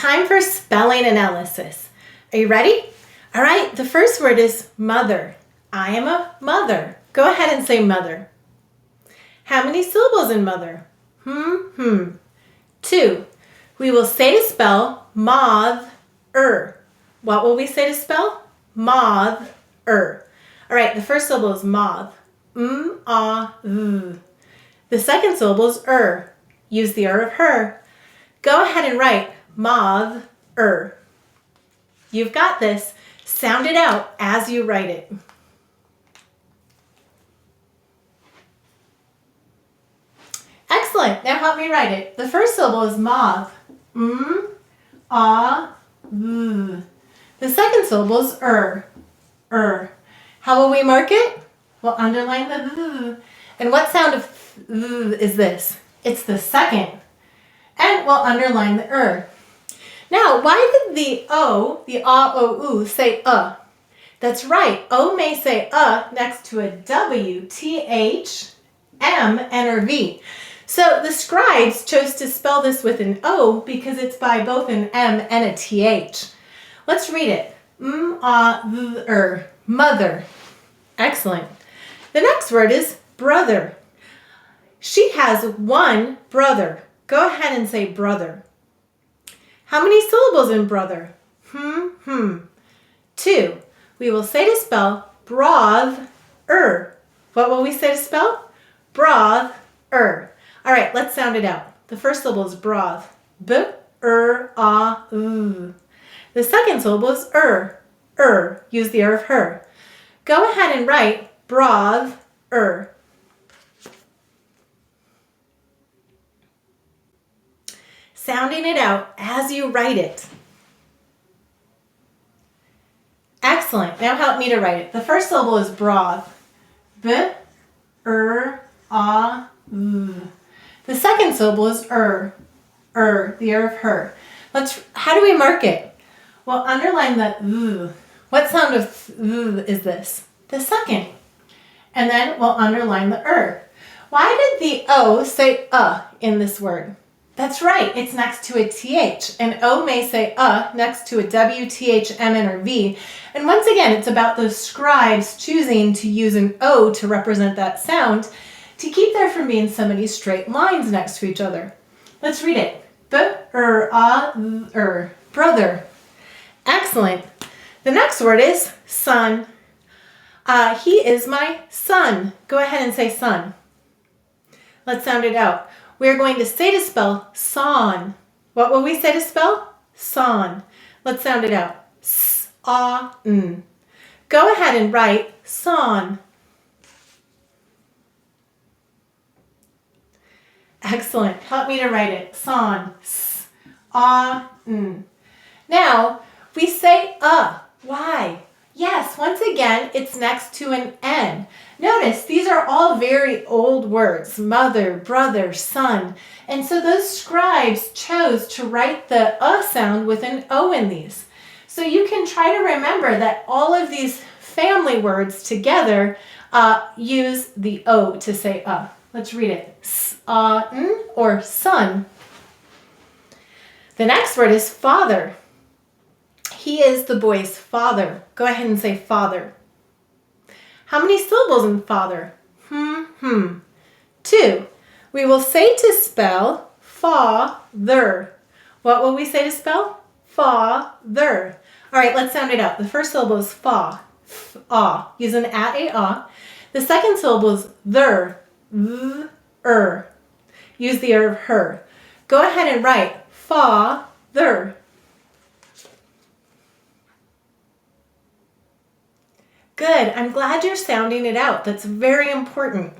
time for spelling analysis. Are you ready? All right, the first word is mother. I am a mother. Go ahead and say mother. How many syllables in mother? 2. We will say to spell moth-er. What will we say to spell? Moth-er. All right, the first syllable is moth. M-a-th. The second syllable is er. Use the er of her. Go ahead and write moth-er. You've got this. Sound it out as you write it. Excellent. Now help me write it. The first syllable is moth. M-a-th. The second syllable is er. How will we mark it? We'll underline the th. And what sound of th is this? It's the second. And we'll underline the er. Now, why did the O, the a-o-u, say That's right. O may say next to a W, T-H, M, N, or V. So the scribes chose to spell this with an O because it's by both an M and a TH. Let's read it. M-a-th-er, mother. Excellent. The next word is brother. She has one brother. Go ahead and say brother. How many syllables in brother? 2. We will say to spell broth-er. What will we say to spell? Broth-er. All right, let's sound it out. The first syllable is broth. B-er-a-th. The second syllable is er. Use the er of her. Go ahead and write broth-er. Sounding it out as you write it. Excellent. Now help me to write it. The first syllable is broth. B-er-a-th. The second syllable is the er of her. How do we mark it? Well, underline the th. What sound of th is this? The second. And then we'll underline the er. Why did the O say in this word? That's right, it's next to a TH. And O may say next to a W, TH, M, N, or V. And once again, it's about those scribes choosing to use an O to represent that sound to keep there from being so many straight lines next to each other. Let's read it. B-er-a-th-er, brother. Excellent. The next word is son. He is my son. Go ahead and say son. Let's sound it out. We're going to say to spell son. What will we say to spell? Son. Let's sound it out. S-a-n. Go ahead and write son. Excellent. Help me to write it. Son. S-a-n. Now, we say Why? Yes, once again, it's next to an N. Notice, these are all very old words. Mother, brother, son. And so those scribes chose to write the sound with an O in these. So you can try to remember that all of these family words together use the O to say Let's read it. S-a-n or son. The next word is father. He is the boy's father. Go ahead and say father. How many syllables in father? 2. We will say to spell father. What will we say to spell? Father. All right, let's sound it out. The first syllable is fa. F-a. Use an a-a. The second syllable is ther. V-er. Use the er of her. Go ahead and write father. Good. I'm glad you're sounding it out. That's very important.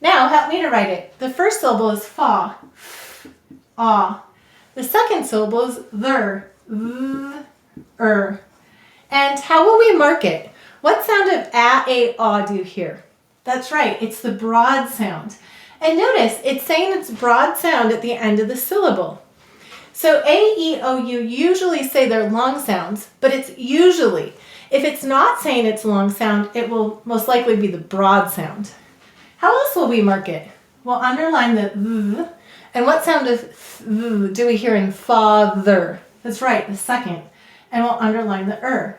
Now, help me to write it. The first syllable is fa. F-a. The second syllable is ther. V-er. And how will we mark it? What sound of a-a-a do you hear? That's right. It's the broad sound. And notice, it's saying it's broad sound at the end of the syllable. So A, E, O, U usually say they're long sounds, but it's usually. If it's not saying it's a long sound, it will most likely be the broad sound. How else will we mark it? We'll underline the th, And what sound of th do we hear in father? That's right, the second. And we'll underline the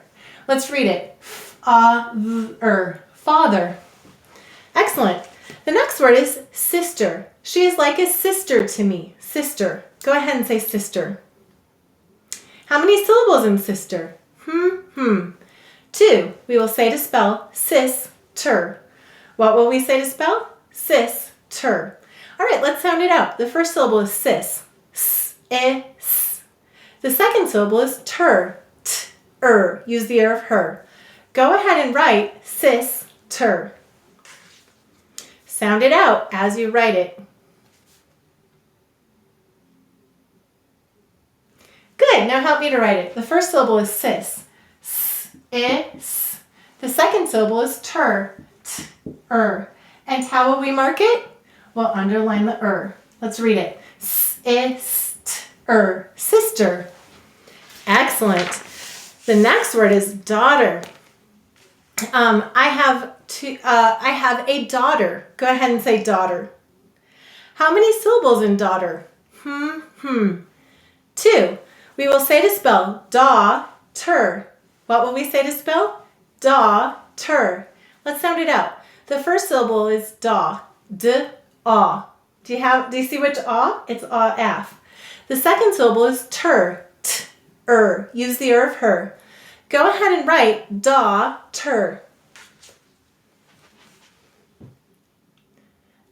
Let's read it. Father. Father. Excellent. The next word is sister. She is like a sister to me. Sister. Go ahead and say sister. How many syllables in sister? 2. We will say to spell sis-ter. What will we say to spell? Sis-ter. All right, let's sound it out. The first syllable is sis. S-e-s. The second syllable is ter. T-er. Use the of her. Go ahead and write sis-ter. Sound it out as you write it. Good. Now help me to write it. The first syllable is sis. S-e-s. The second syllable is ter. T-er. And how will we mark it? We'll underline the Let's read it. S-e-s-t-er. Sister. Excellent. The next word is daughter. I have a daughter. Go ahead and say daughter. How many syllables in daughter? 2. We will say to spell da-ter. What will we say to spell? Da-ter. Let's sound it out. The first syllable is da. D-ah. Do you see which ah? It's ah-af. The second syllable is ter. T-er. Use the of her. Go ahead and write da-ter.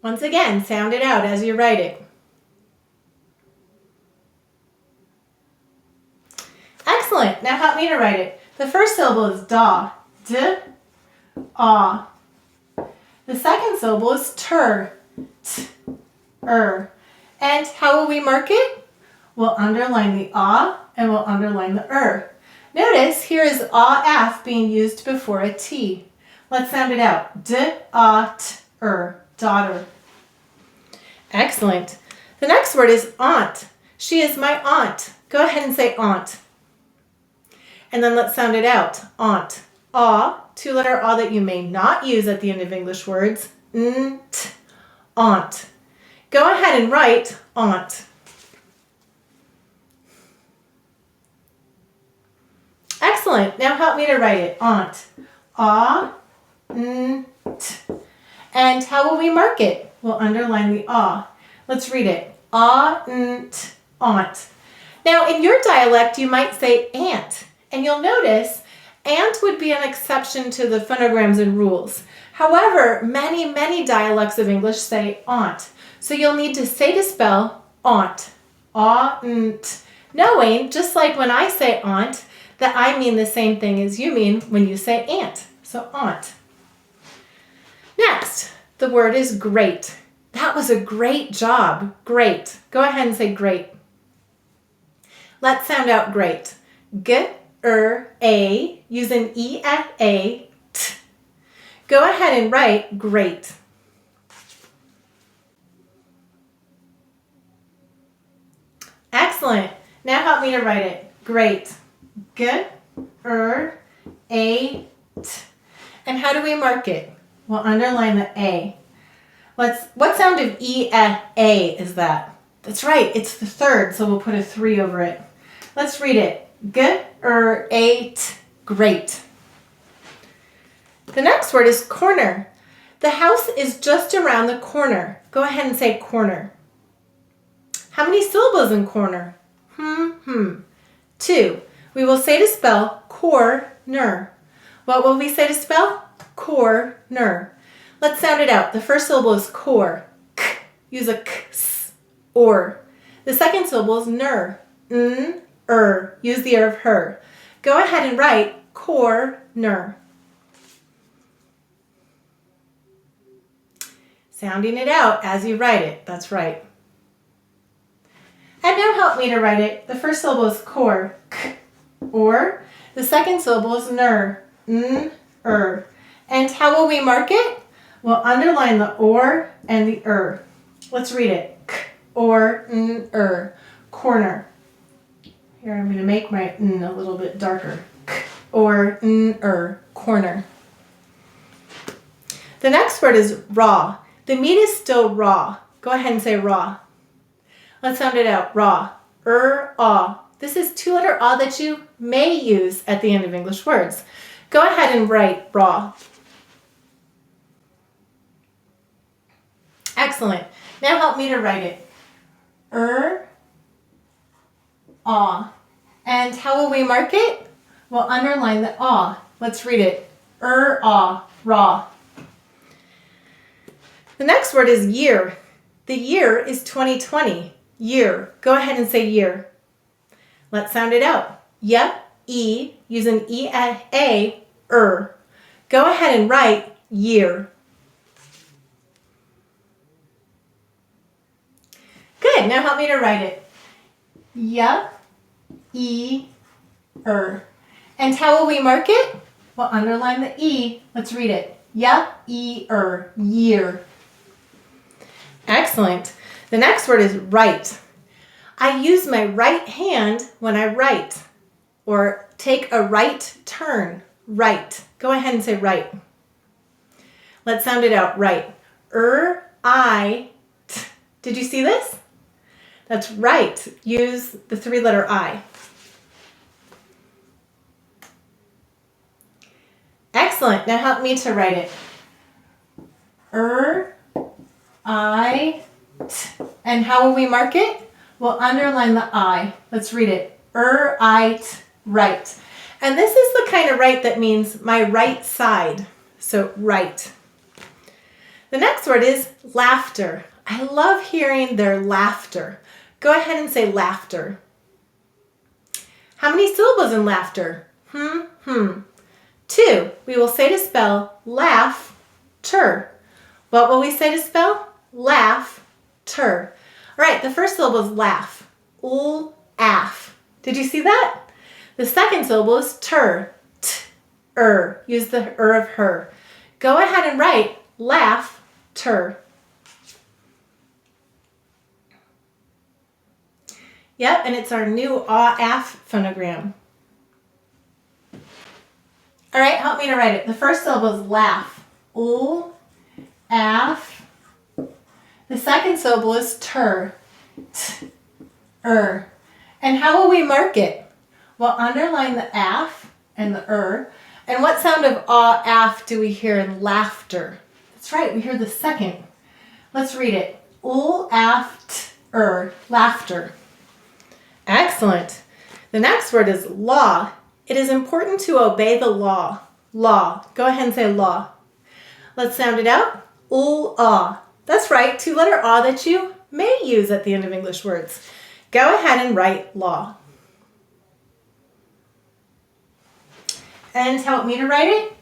Once again, sound it out as you write it. Excellent. Now help me to write it. The first syllable is da. D-ah. The second syllable is ter. T-er. And how will we mark it? We'll underline the ah and we'll underline the Notice here is ah-af being used before a T. Let's sound it out. D-ah-t-er. Daughter. Excellent. The next word is aunt. She is my aunt. Go ahead and say aunt. And then let's sound it out. Aunt. Ah, 2-letter ah that you may not use at the end of English words. N-t. Aunt. Go ahead and write aunt. Excellent. Now help me to write it. Aunt. A-n-t. And how will we mark it? We'll underline the ah. Let's read it. A-n-t. Aunt. Now in your dialect you might say aunt. And you'll notice aunt would be an exception to the phonograms and rules. However, many dialects of English say aunt. So you'll need to say to spell aunt. A-n-t. Knowing, just like when I say aunt, that I mean the same thing as you mean when you say aunt. So aunt. Next, the word is great. That was a great job. Great. Go ahead and say great. Let's sound out great. G-er-a. Use an E-F-A. T. Go ahead and write great. Excellent. Now help me to write it. Great. G-er-a-t. And how do we mark it? We'll underline the A. What sound of E-A is that? That's right, it's the third, so we'll put a 3 over it. Let's read it. G-er-a-t. Great. The next word is corner. The house is just around the corner. Go ahead and say corner. How many syllables in corner? 2. We will say to spell corner. What will we say to spell? Corner. Let's sound it out. The first syllable is core. K. Use a k. S. Or. The second syllable is ner. N-er. Use the of her. Go ahead and write corner. Sounding it out as you write it. That's right. And now help me to write it. The first syllable is core. K. Or. The second syllable is ner. N-er. And how will we mark it? We'll underline the or and the Let's read it. K-or-n-er. Corner. Here I'm going to make my n a little bit darker. K-or-n-er. Corner. The next word is raw. The meat is still raw. Go ahead and say raw. Let's sound it out. Raw. Aw. This is two-letter aw that you may use at the end of English words. Go ahead and write raw. Excellent. Now help me to write it. Aw. And how will we mark it? We'll underline the aw. Let's read it. Aw. Raw. The next word is year. The year is 2020. Year. Go ahead and say year. Let's sound it out. E, use an E-A, Go ahead and write year. Good, now help me to write it. And how will we mark it? We'll underline the E. Let's read it. Year. Excellent. The next word is right. I use my right hand when I write, or take a right turn. Right. Go ahead and say right. Let's sound it out. Right. Did you see this? That's right. Use the three-letter I. Excellent. Now help me to write it. And how will we mark it? We'll underline the I. Let's read it. Right. And this is the kind of right that means my right side. So right. The next word is laughter. I love hearing their laughter. Go ahead and say laughter. How many syllables in laughter? 2. We will say to spell laugh-ter. What will we say to spell? Laugh-ter. All right, the first syllable is laugh. Af. Did you see that? The second syllable is ter. Use the of her. Go ahead and write laugh-ter. Yep, and it's our new af phonogram. All right, help me to write it. The first syllable is laugh. Af. The second syllable is ter. And how will we mark it? We'll underline the af and the And what sound of af do we hear in laughter? That's right, we hear the second. Let's read it. Laughter. Excellent. The next word is law. It is important to obey the law. Law. Go ahead and say law. Let's sound it out. That's right, two-letter aw that you may use at the end of English words. Go ahead and write law. And help me to write it.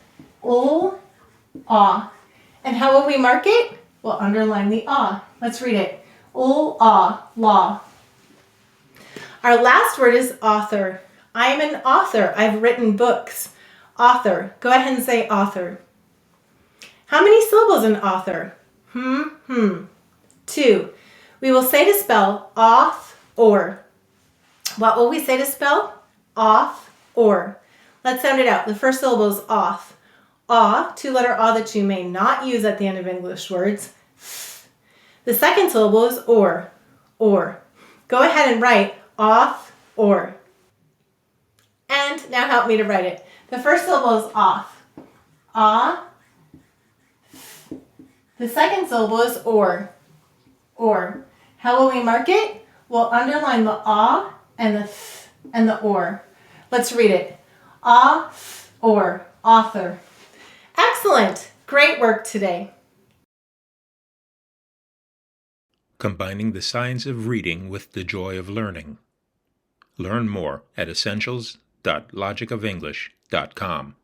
Aw. And how will we mark it? We'll underline the aw. Let's read it. Law. Our last word is author. I am an author. I've written books. Author. Go ahead and say author. How many syllables in author? 2. We will say to spell or. What will we say to spell? Or. Let's sound it out. The first syllable is off. Two-letter aw that you may not use at the end of English words. The second syllable is or. Go ahead and write or. And now help me to write it. The first syllable is off. The second syllable is or. How will we mark it? We'll underline the ah and the or. Let's read it. Or, author. Excellent. Great work today. Combining the science of reading with the joy of learning. Learn more at essentials.logicoфenglish.com.